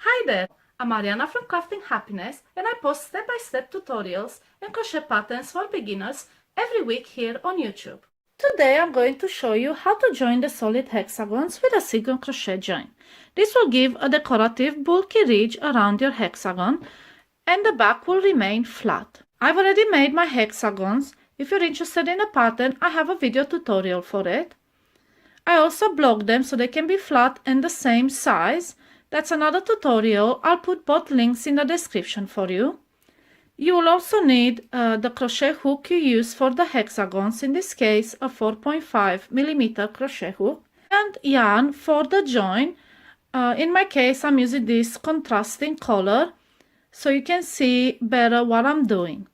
Hi there, I'm Ariana from Crafting Happiness, and I post step-by-step tutorials and crochet patterns for beginners every week here on YouTube. Today I'm going to show you how to join the solid hexagons with a single crochet join. This will give a decorative bulky ridge around your hexagon and the back will remain flat. I've already made my hexagons. If you're interested in a pattern, I have a video tutorial for it. I also blocked them so they can be flat and the same size. That's another tutorial. I'll put both links in the description for you. You will also need the crochet hook you use for the hexagons, in this case a 4.5mm crochet hook, and yarn for the join. In my case I'm using this contrasting color so you can see better what I'm doing.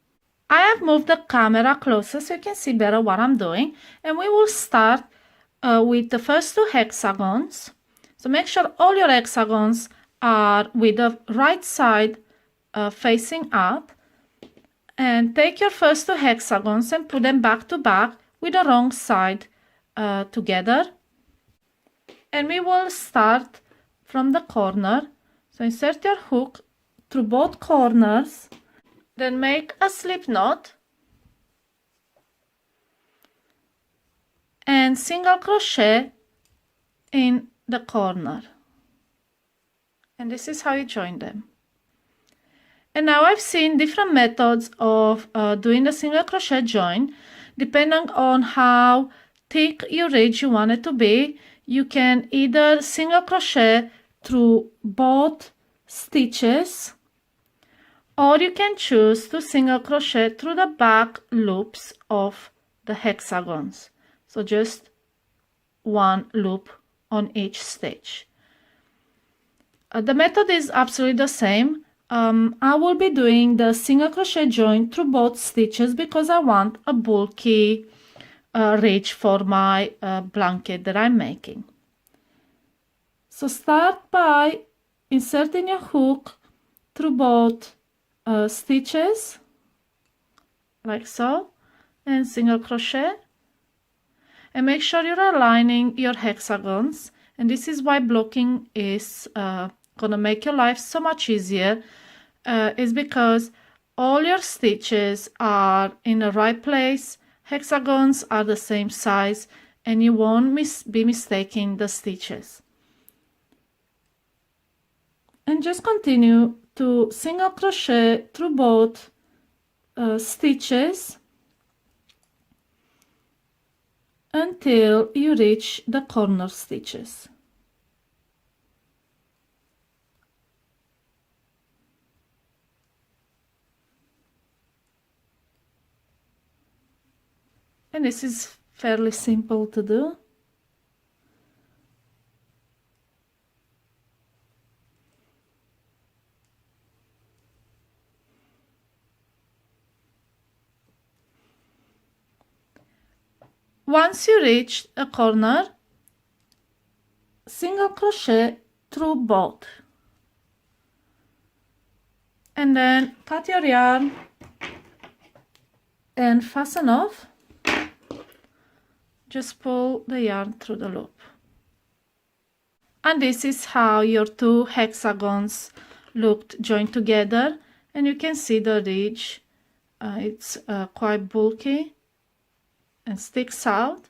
I have moved the camera closer so you can see better what I'm doing, and we will start with the first two hexagons. So make sure all your hexagons are with the right side facing up, and take your first two hexagons and put them back to back with the wrong side together. And we will start from the corner. So insert your hook through both corners, then make a slip knot and single crochet in the corner, and this is how you join them. And now I've seen different methods of doing the single crochet join. Depending on how thick your ridge you want it to be, you can either single crochet through both stitches, or you can choose to single crochet through the back loops of the hexagons. So just one loop on each stitch. The method is absolutely the same. I will be doing the single crochet join through both stitches because I want a bulky ridge for my blanket that I'm making. So start by inserting your hook through both stitches like so, and single crochet. And make sure you're aligning your hexagons, and this is why blocking is gonna make your life so much easier, is because all your stitches are in the right place, hexagons are the same size, and you won't be mistaking the stitches. And just continue to single crochet through both stitches until you reach the corner stitches. And this is fairly simple to do. Once you reach a corner, single crochet through both, and then cut your yarn and fasten off. Just pull the yarn through the loop, and this is how your two hexagons looked joined together. And you can see the ridge, it's quite bulky and sticks out,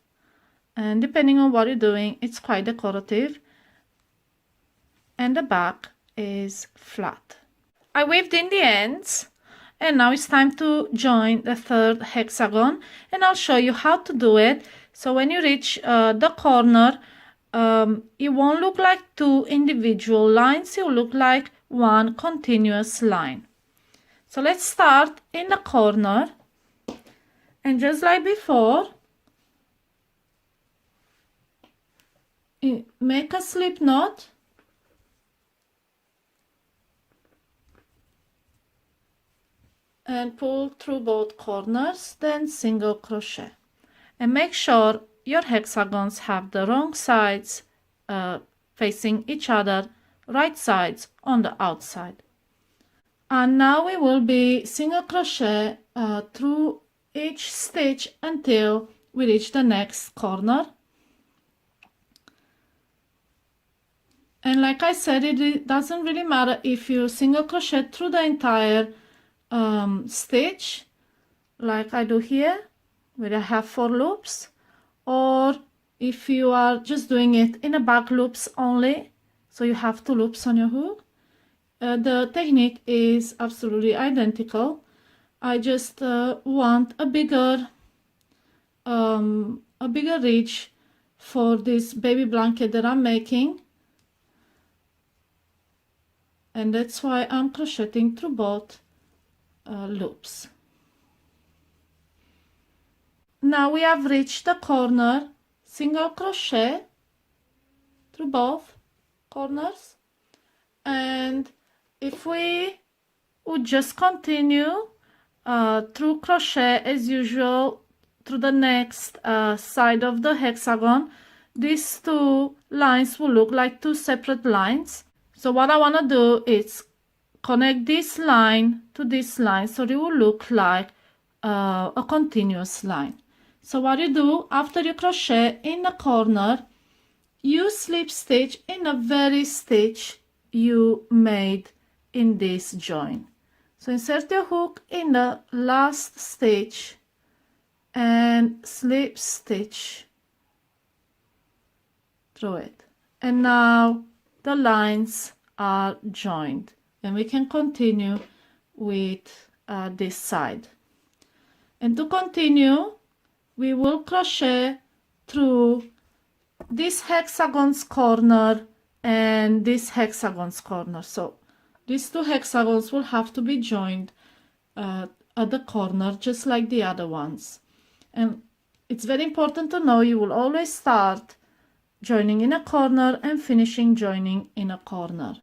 and depending on what you're doing, it's quite decorative. And the back is flat. I weaved in the ends, and now it's time to join the third hexagon, and I'll show you how to do it. So when you reach the corner, it won't look like two individual lines, it will look like one continuous line. So let's start in the corner, and just like before, make a slip knot and pull through both corners, then single crochet. And make sure your hexagons have the wrong sides facing each other, right sides on the outside. And now we will be single crochet through each stitch until we reach the next corner. And like I said, it doesn't really matter if you single crochet through the entire stitch, like I do here, where I have 4 loops, or if you are just doing it in a back loops only, so you have 2 loops on your hook. The technique is absolutely identical. I just want a bigger reach for this baby blanket that I'm making, and that's why I'm crocheting through both loops. Now we have reached the corner, single crochet through both corners, and if we would just continue through crochet as usual through the next side of the hexagon, these 2 lines will look like 2 separate lines. So what I want to do is connect this line to this line so it will look like a continuous line. So what you do, after you crochet in the corner, you slip stitch in the very stitch you made in this join. So insert your hook in the last stitch and slip stitch through it. And now the lines are joined, and we can continue with this side. And to continue, we will crochet through this hexagon's corner and this hexagon's corner. So these 2 hexagons will have to be joined at the corner, just like the other ones. And it's very important to know you will always start joining in a corner and finishing joining in a corner.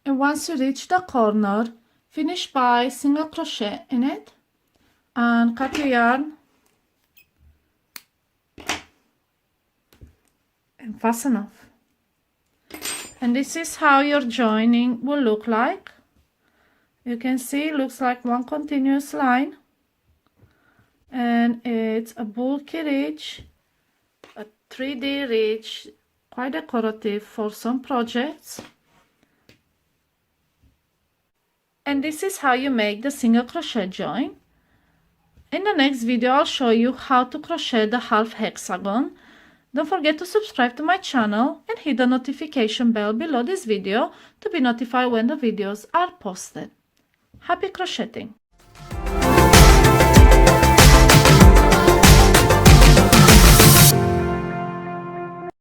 And once you reach the corner, finish by single crochet in it and cut your yarn and fasten off. And this is how your joining will look like. You can see it looks like one continuous line, and it's a bulky ridge, a 3D ridge, quite decorative for some projects. And this is how you make the single crochet join. In the next video, I'll show you how to crochet the half hexagon. Don't forget to subscribe to my channel and hit the notification bell below this video to be notified when the videos are posted. Happy crocheting!